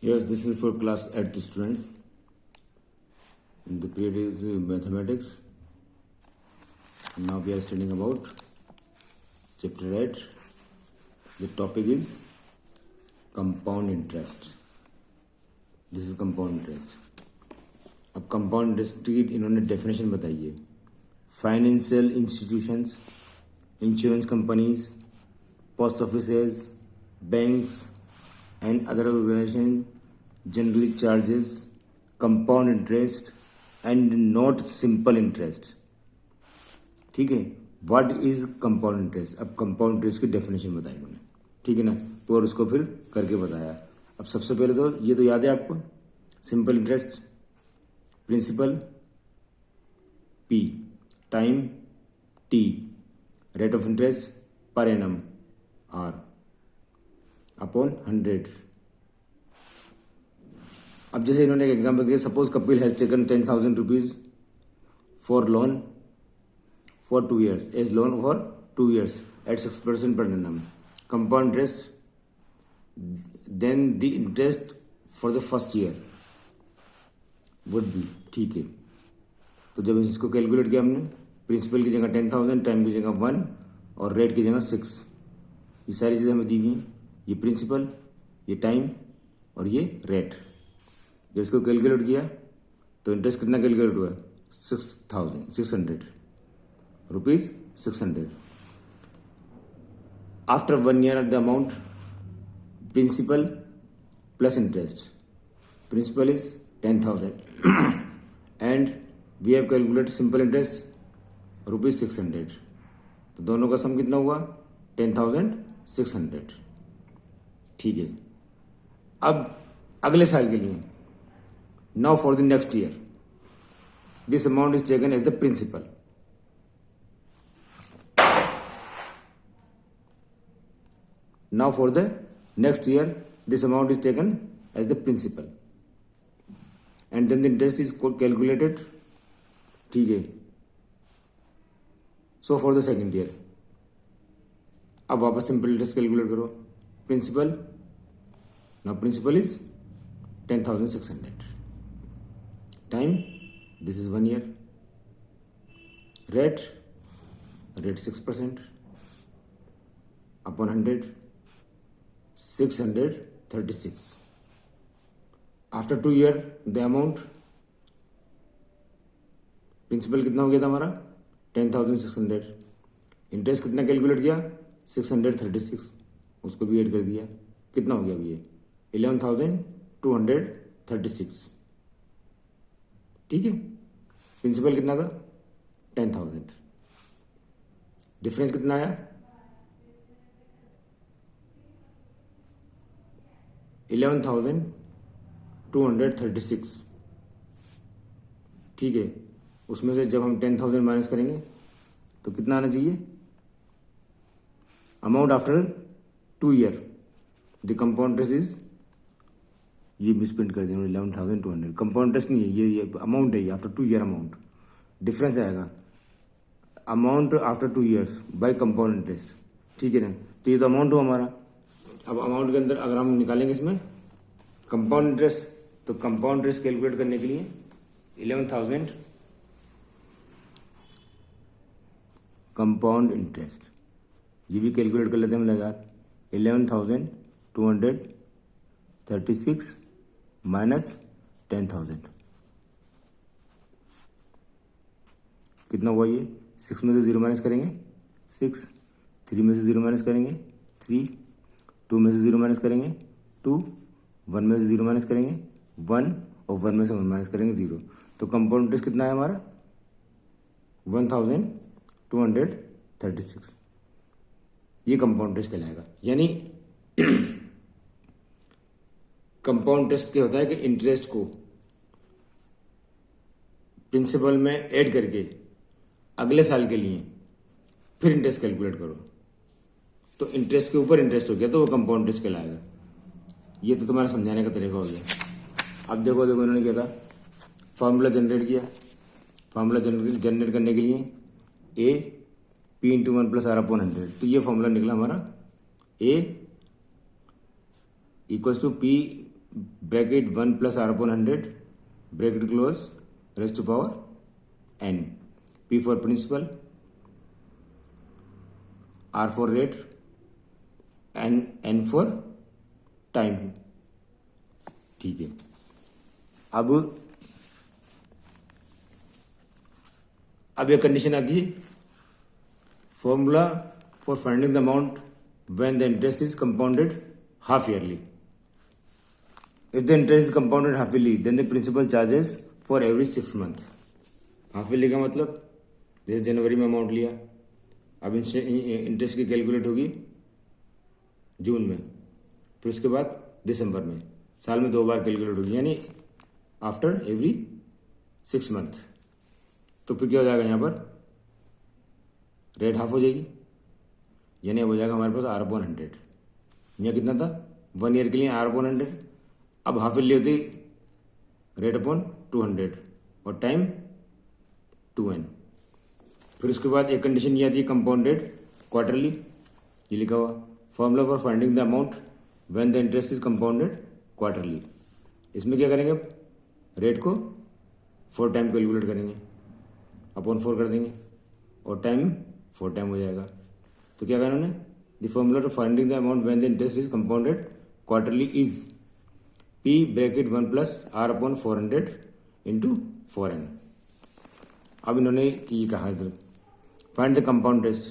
Yes, this is for class 8th students. The period is mathematics. Now we are studying about chapter 8. The topic is compound interest. This is compound interest. अब compound interest की इन्होंने definition बताई है. Financial institutions, insurance companies, post offices, banks and other organizations generally charges compound interest and not simple interest. ठीक है. What is compound interest? अब compound interest की definition बताई उन्होंने. ठीक है ना. तो और उसको फिर करके बताया. अब सबसे पहले तो ये तो याद है आपको. Simple interest, principal P, time T, rate of interest पर एनम R अपॉन 100. अब जैसे इन्होंने एक एग्जाम्पल दिया, suppose Kapil has taken 10,000 rupees for loan for 2 years, as loan for 2 years at 6% पर annum. Compound interest, then the interest for the first year would be. ठीक है. तो जब इसको कैलकुलेट किया हमने, प्रिंसिपल की जगह 10,000, टाइम की जगह 1 और रेट की जगह 6. ये सारी चीज़ें हमें दी हुई हैं. ये प्रिंसिपल, ये टाइम और ये रेट. जब इसको कैलकुलेट किया तो इंटरेस्ट कितना कैलकुलेट हुआ? 6,600 rupees 600. After 1 year the amount principal plus interest. Principal is 10,000 and we have calculate simple interest rupees 600. तो दोनों का सम कितना हुआ? 10,600. ठीक है. अब अगले साल के लिए, now for the next year this amount is taken as the principal. Now for the next year this amount is taken as the principal and then the interest is calculated. ठीक है. So for the second year अब वापस simple interest calculate करो. Principal, now principal is 10,600. Time, this is 1 year. Rate 6% upon 100, 636. After 2 year the amount, principal कितना हो गया था हमारा? 10,600. इंटरेस्ट कितना कैलकुलेट किया? 636. उसको भी ऐड कर दिया. कितना हो गया अभी ये? 11,236. ठीक है. प्रिंसिपल कितना था? 10,000. डिफरेंस कितना आया? 11,236. ठीक है. उसमें से जब हम 10,000 माइनस करेंगे तो कितना आना चाहिए? Amount after 2 year the compound interest is, ये मिसप्रिंट कर दिया 11,200. कंपाउंड इंटरेस्ट नहीं है ये अमाउंट है. ये आफ्टर 2 year अमाउंट. डिफरेंस आएगा amount after 2 years by compound interest. ठीक है ना. तो ये तो अमाउंट हो हमारा. अब अमाउंट के अंदर अगर हम निकालेंगे इसमें कंपाउंड इंटरेस्ट, तो कंपाउंड इंटरेस्ट कैलकुलेट करने के लिए 11,000 कंपाउंड इंटरेस्ट, ये भी कैलकुलेट कर लेते हैं हम लगा. 11,236 माइनस 10,000 कितना हुआ? ये 6 में से 0 माइनस करेंगे 6, 3 में से 0 माइनस करेंगे 3, 2 में से 0 माइनस करेंगे 2, 1 में से 0 माइनस करेंगे 1 और 1 में से 1 माइनस करेंगे 0. तो कंपाउंड इंटरेस्ट कितना है हमारा? 1,236. ये कंपाउंड इंटरेस्ट कहलाएगा. यानी कंपाउंड इंटरेस्ट क्या होता है कि इंटरेस्ट को प्रिंसिपल में ऐड करके अगले साल के लिए फिर इंटरेस्ट कैलकुलेट करो तो इंटरेस्ट के ऊपर इंटरेस्ट हो गया तो वो कंपाउंड इंटरेस्ट कहलाएगा. ये तो तुम्हारा समझाने का तरीका हो गया. अब देखो इन्होंने क्या कहा, फार्मूला जनरेट किया. फार्मूला जनरेट करने के लिए A P into 1 plus R upon 100. तो ये फॉर्मूला निकला हमारा, A equals to P bracket 1 plus R upon 100 bracket close raised to power N, P for principal, R for rate, N for time. ठीक है, अब यह कंडीशन आती है, formula for finding the amount when the interest is compounded half yearly. If the interest is compounded half yearly, then the principal charges for every 6 month. Half yearly का मतलब जैसे जनवरी में अमाउंट लिया, अब इंटरेस्ट की calculate होगी जून में, फिर उसके बाद दिसंबर में, साल में 2 बार कैलकुलेट होगी, यानी आफ्टर एवरी 6 मंथ। तो फिर क्या हो जाएगा, यहाँ पर रेट हाफ हो जाएगी, यानी अब हो जाएगा हमारे पास आर अपॉन 100। यहाँ कितना था 1 ईयर के लिए आर अपॉन 100, अब हाफ ईयरली होती रेट अपॉन 200 और टाइम 2n। फिर उसके बाद एक कंडीशन ये आती है कंपाउंडेड क्वार्टरली, ये लिखा हुआ formula for finding the amount when the interest is compounded quarterly. इसमें क्या करेंगे, रेट को 4 टाइम कैलकुलेट करेंगे, अपॉन 4 कर देंगे और टाइम 4 टाइम हो जाएगा। तो क्या कहा उन्होंने, the formula for finding the amount when the interest is compounded quarterly is P bracket 1 plus R upon 400 into 4n। अब इन्होंने ये कहा इधर, find the compound interest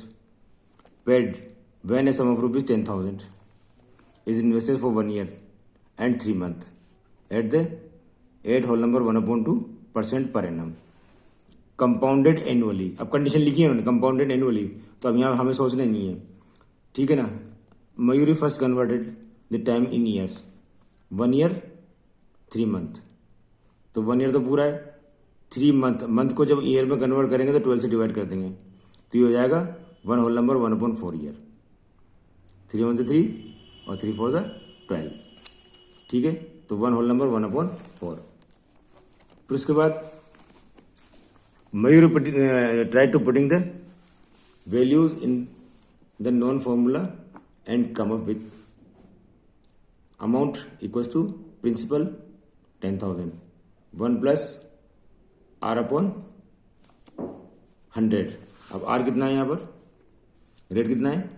paid when a sum of rupees 10,000 is invested for 1 year and 3 month at the 8 whole number 1/2% per annum, compounded annually. अब condition लिखी है उन्होंने compounded annually, तो अब यहाँ हमें सोचना नहीं है, ठीक है ना। Mayuri first converted the time in years, 1 year 3 month, तो 1 ईयर तो पूरा है, 3 मंथ को जब ईयर में कन्वर्ट करेंगे तो 12 से डिवाइड कर देंगे, तो ये हो जाएगा 1 होल नंबर 1/4 ईयर, 3 1 3 और 3 4 12, ठीक है। तो 1 होल नंबर 1/4। फिर उसके बाद Mayur try to putting the values in the known formula and come up with amount equals to principal 10,000 1 plus R upon 100। अब आर कितना है यहाँ पर, रेट कितना है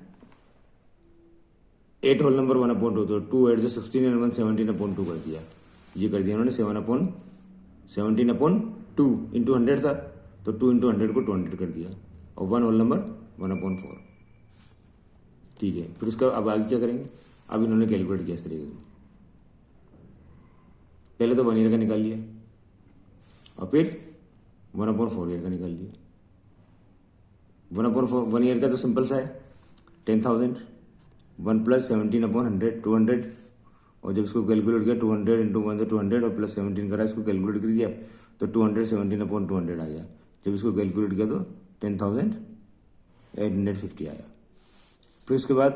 8 होल नंबर 1/2, तो 2 8 16 एंड 1 17/2 कर दिया, ये कर दिया उन्होंने 17/2 इंटू 100 था, तो 2 इंटू 100 को 200 कर दिया और 1 होल नंबर 1/4, ठीक है। फिर उसका अब आगे क्या करेंगे, अब इन्होंने कैलकुलेट किया इस तरीके से, पहले तो 1 ईयर का निकाल लिया और फिर 1/4 ईयर का निकाल लिया। 1 ईयर का तो सिंपल सा है 10,000 1 प्लस 17/100 200, और जब इसको कैलकुलेट किया 200 इंटू 1 200 और प्लस 17 करा, इसको कैलकुलेट कर दिया तो 200 17/200 आ गया। जब इसको कैलकुलेट किया तो 10,850 आया। फिर उसके बाद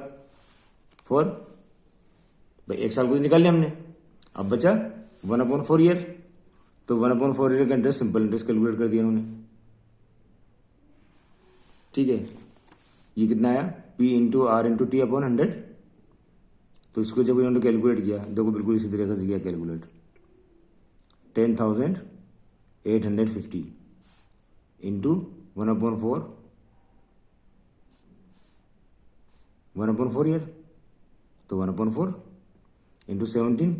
भाई 1 साल को निकाल लिया हमने, अब बचा 1/4 ईयर, तो 1/4 ईयर का इंटरेस्ट सिंपल इंटरेस्ट कैलकुलेट कर दिया उन्होंने, ठीक है। ये कितना आया P into R into T upon 100, तो इसको जब इन्होंने कैलकुलेट किया, देखो बिल्कुल इसी तरीके से किया कैलकुलेट, 10,850 इंटू 1/4 ईयर, तो 1/4 इंटू 17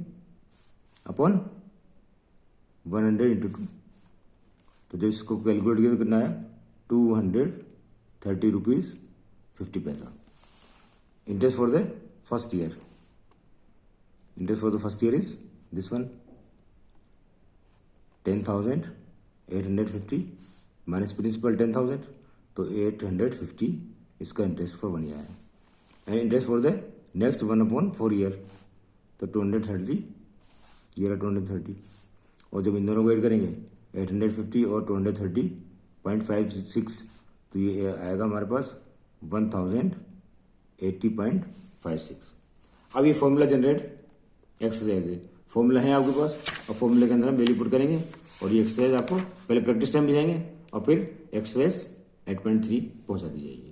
अपॉन 100 इंटू 2, तो जब इसको कैलकुलेट किया तो कितना आया 230 रुपीज 50 पैसा। Interest for the first year, interest for the first year is this one 10,850 minus principal 10,000, तो 850 इसका इंटरेस्ट फॉर 1 ईयर है। And interest for the next 1/4 year, तो 230 ये रहा 230, और जब इन दोनों को ऐड करेंगे 850 और 230.56, तो ये आएगा हमारे पास 1080.56। अब ये फॉर्मूला जनरेट एक्सरसाइज है, फॉर्मूला है आपके पास और फॉर्मूले के अंदर हम वैल्यू पुट करेंगे, और ये एक्सरसाइज आपको पहले प्रैक्टिस टाइम भी जाएंगे और फिर एक्सरसाइज 8.3 पहुंचा दी जाएगी।